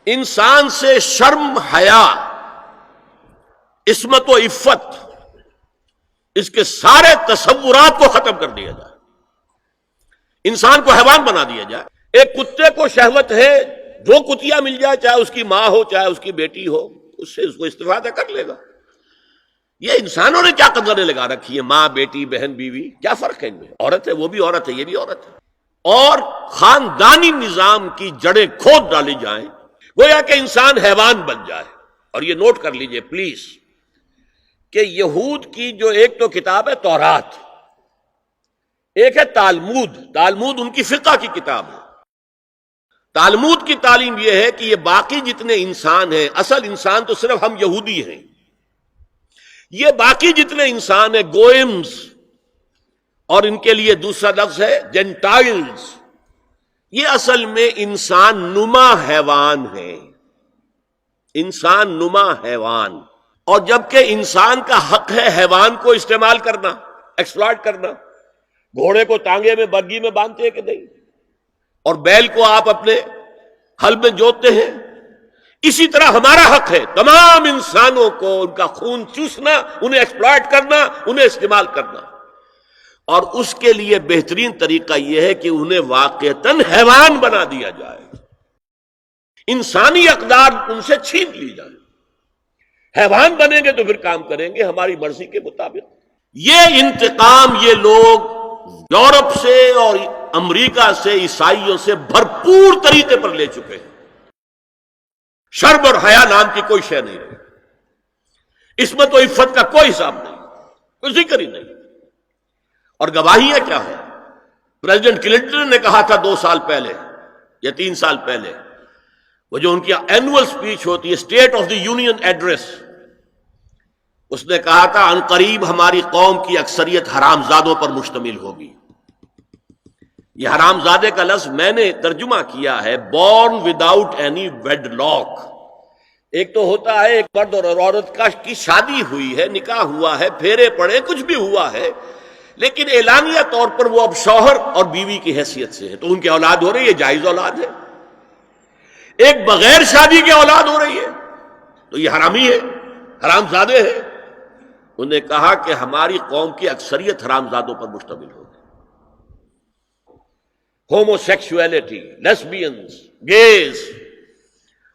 انسان سے شرم، حیا، عصمت و عفت، اس کے سارے تصورات کو ختم کر دیا جائے، انسان کو حیوان بنا دیا جائے۔ ایک کتے کو شہوت ہے، جو کتیا مل جائے، چاہے اس کی ماں ہو چاہے اس کی بیٹی ہو، اس سے اس کو استفادہ کر لے گا۔ یہ انسانوں نے کیا قدریں لگا رکھی ہیں، ماں، بیٹی، بہن، بیوی، کیا فرق ہے ان میں؟ عورت ہے وہ بھی عورت ہے، یہ بھی عورت ہے۔ اور خاندانی نظام کی جڑیں کھود ڈالی جائیں، گویا کہ انسان حیوان بن جائے۔ اور یہ نوٹ کر لیجئے پلیز کہ یہود کی جو ایک تو کتاب ہے تورات، ایک ہے تالمود۔ تالمود ان کی فقہ کی کتاب ہے۔ تالمود کی تعلیم یہ ہے کہ یہ باقی جتنے انسان ہیں، اصل انسان تو صرف ہم یہودی ہیں، یہ باقی جتنے انسان ہیں گوئمز، اور ان کے لیے دوسرا لفظ ہے جینٹائلز، یہ اصل میں انسان نما حیوان ہیں، انسان نما حیوان۔ اور جبکہ انسان کا حق ہے حیوان کو استعمال کرنا، ایکسپلائٹ کرنا۔ گھوڑے کو ٹانگے میں بگی میں باندھتے ہیں کہ نہیں، اور بیل کو آپ اپنے ہل میں جوتتے ہیں، اسی طرح ہمارا حق ہے تمام انسانوں کو ان کا خون چوسنا، انہیں ایکسپلائٹ کرنا، انہیں استعمال کرنا۔ اور اس کے لیے بہترین طریقہ یہ ہے کہ انہیں واقعتاً حیوان بنا دیا جائے، انسانی اقدار ان سے چھین لی جائے۔ حیوان بنیں گے تو پھر کام کریں گے ہماری مرضی کے مطابق۔ یہ انتقام یہ لوگ یورپ سے اور امریکہ سے، عیسائیوں سے بھرپور طریقے پر لے چکے ہیں۔ شرم اور حیا نام کی کوئی شے نہیں رہی، عصمت و عفت کا کوئی حساب نہیں، کوئی ذکر ہی نہیں۔ اور گواہیاں کیا ہے؟ پریزیڈنٹ کلنٹن نے کہا تھا 2 سال پہلے یا 3 سال پہلے، وہ جو ان کی اینول سپیچ ہوتی ہے، state of the union address, اس نے کہا تھا عنقریب ہماری قوم کی اکثریت حرام زادوں پر مشتمل ہوگی۔ یہ حرام زادے کا لفظ میں نے ترجمہ کیا ہے born without any wedlock. ایک تو ہوتا ہے ایک مرد اور عورت کی شادی ہوئی ہے، نکاح ہوا ہے، پھیرے پڑے، کچھ بھی ہوا ہے، لیکن اعلانیہ طور پر وہ اب شوہر اور بیوی کی حیثیت سے ہے، تو ان کی اولاد ہو رہی ہے، جائز اولاد ہے۔ ایک بغیر شادی کی اولاد ہو رہی ہے تو یہ حرامی ہے، حرام زادے ہے۔ انہوں نے کہا کہ ہماری قوم کی اکثریت حرام زادوں پر مشتمل ہوگی۔ ہومو سیکشولیٹی، لیسبینز، گیز،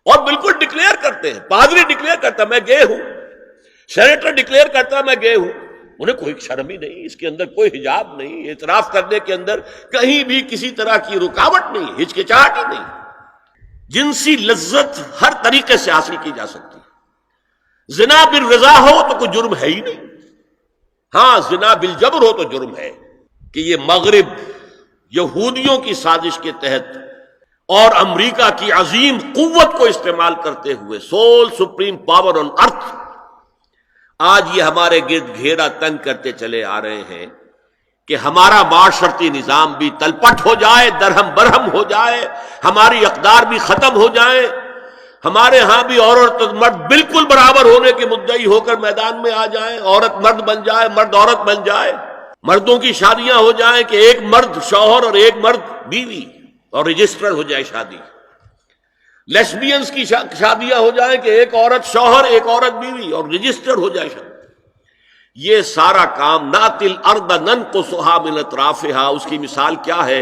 اور بالکل ڈکلیئر کرتے ہیں، پادری ڈکلیئر کرتا ہے میں گے ہوں، سینیٹر ڈکلیئر کرتا ہے میں گے ہوں، انہیں کوئی شرم ہی نہیں، اس کے اندر کوئی حجاب نہیں، اعتراف کرنے کے اندر کہیں بھی کسی طرح کی رکاوٹ نہیں، ہچکچاہٹ ہی نہیں۔ جنسی لذت ہر طریقے سے حاصل کی جا سکتی ہے۔ زنا بالرضا ہو تو کوئی جرم ہے ہی نہیں، ہاں زنا بالجبر ہو تو جرم ہے۔ کہ یہ مغرب یہودیوں کی سازش کے تحت اور امریکہ کی عظیم قوت کو استعمال کرتے ہوئے، سول سپریم پاور آن ارتھ، آج یہ ہمارے گرد گھیرا تنگ کرتے چلے آ رہے ہیں کہ ہمارا معاشرتی نظام بھی تلپٹ ہو جائے، درہم برہم ہو جائے، ہماری اقدار بھی ختم ہو جائیں، ہمارے ہاں بھی عورت اور مرد بالکل برابر ہونے کے مدعی ہو کر میدان میں آ جائیں، عورت مرد بن جائے، مرد عورت بن جائے، مردوں کی شادیاں ہو جائیں کہ ایک مرد شوہر اور ایک مرد بیوی، اور رجسٹر ہو جائے شادی۔ لیسبینز کی شادیاں ہو جائیں کہ ایک عورت شوہر ایک عورت بیوی، اور رجسٹر ہو جائے شادی۔ یہ سارا کام نَأْتِي الْأَرْضَ نَنْقُصُهَا مِنْ أَطْرَافِهَا، اس کی مثال کیا ہے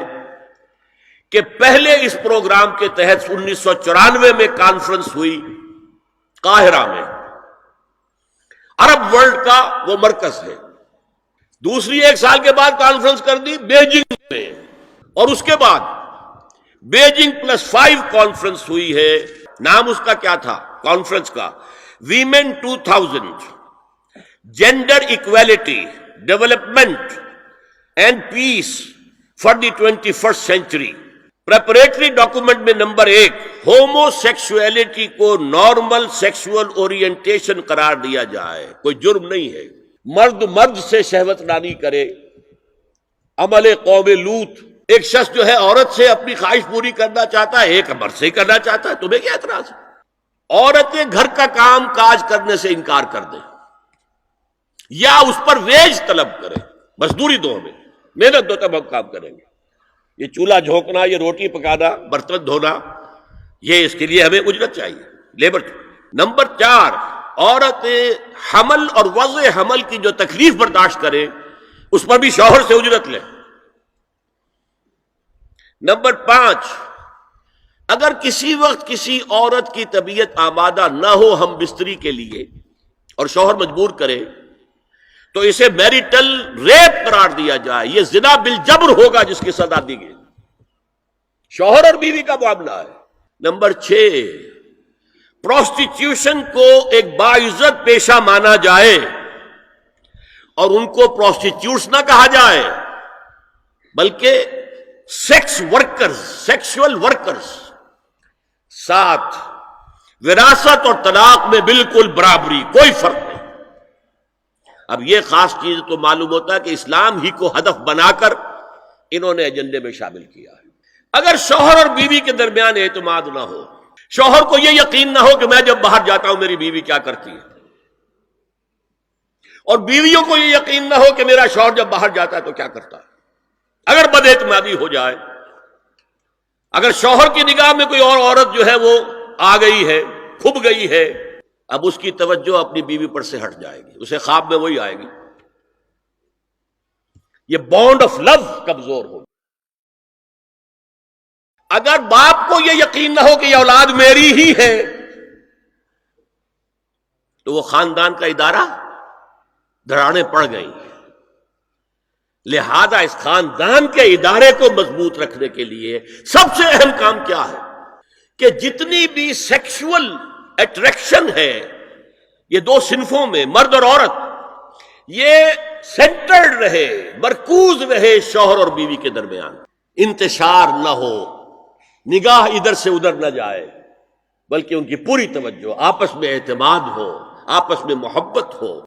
کہ پہلے اس پروگرام کے تحت 1994 میں کانفرنس ہوئی قاہرہ میں، عرب ورلڈ کا وہ مرکز ہے۔ دوسری 1 سال کے بعد کانفرنس کر دی بیجنگ میں، اور اس کے بعد بیجنگ +5 کانفرنس ہوئی ہے۔ نام اس کا کیا تھا کانفرنس کا؟ Women 2000، gender equality, development and peace for the 21st century. Preparatory document میں نمبر 1 ہومو سیکشولیٹی کو نارمل سیکشول اورینٹیشن قرار دیا جائے، کوئی جرم نہیں ہے۔ مرد مرد سے شہوت رانی کرے، عمل قوم لوط، ایک شخص جو ہے عورت سے اپنی خواہش پوری کرنا چاہتا ہے، ایک مرد سے کرنا چاہتا ہے، تمہیں کیا اعتراض ہے؟ عورتیں گھر کا کام کاج کرنے سے انکار کر دیں یا اس پر ویج طلب کریں، مزدوری دو ہمیں، محنت دو تب ہم کام کریں گے۔ یہ چولہا جھونکنا، یہ روٹی پکانا، برتن دھونا، یہ اس کے لیے ہمیں اجرت چاہیے، لیبر چاہیے۔ نمبر 4، عورت حمل اور وضع حمل کی جو تکلیف برداشت کرے اس پر بھی شوہر سے اجرت لے۔ نمبر 5، اگر کسی وقت کسی عورت کی طبیعت آمادہ نہ ہو ہم بستری کے لیے اور شوہر مجبور کرے تو اسے میریٹل ریپ قرار دیا جائے، یہ زنا بالجبر ہوگا جس کی سزا دی گئی، شوہر اور بیوی کا معاملہ ہے۔ نمبر 6، پروسٹیٹیوشن کو ایک باعزت پیشہ مانا جائے اور ان کو پروسٹیٹیوٹس نہ کہا جائے بلکہ سیکس ورکرز، سیکسول ورکرز۔ 7، وراثت اور طلاق میں بالکل برابری، کوئی فرق نہیں۔ اب یہ خاص چیز تو معلوم ہوتا ہے کہ اسلام ہی کو ہدف بنا کر انہوں نے ایجنڈے میں شامل کیا ہے۔ اگر شوہر اور بیوی کے درمیان اعتماد نہ ہو، شوہر کو یہ یقین نہ ہو کہ میں جب باہر جاتا ہوں میری بیوی کیا کرتی ہے، اور بیویوں کو یہ یقین نہ ہو کہ میرا شوہر جب باہر جاتا ہے تو کیا کرتا ہے، اگر بد اعتمادی ہو جائے، اگر شوہر کی نگاہ میں کوئی اور عورت جو ہے وہ آ گئی ہے، کھب گئی ہے، اب اس کی توجہ اپنی بیوی پر سے ہٹ جائے گی، اسے خواب میں وہی آئے گی، یہ بانڈ آف لو کمزور ہوگی۔ اگر باپ کو یہ یقین نہ ہو کہ یہ اولاد میری ہی ہے تو وہ خاندان کا ادارہ دراڑیں پڑ گئی۔ لہذا اس خاندان کے ادارے کو مضبوط رکھنے کے لیے سب سے اہم کام کیا ہے کہ جتنی بھی سیکشول اٹریکشن ہے یہ دو صنفوں میں، مرد اور عورت، یہ سینٹرڈ رہے، مرکوز رہے شوہر اور بیوی کے درمیان، انتشار نہ ہو، نگاہ ادھر سے ادھر نہ جائے، بلکہ ان کی پوری توجہ، آپس میں اعتماد ہو، آپس میں محبت ہو۔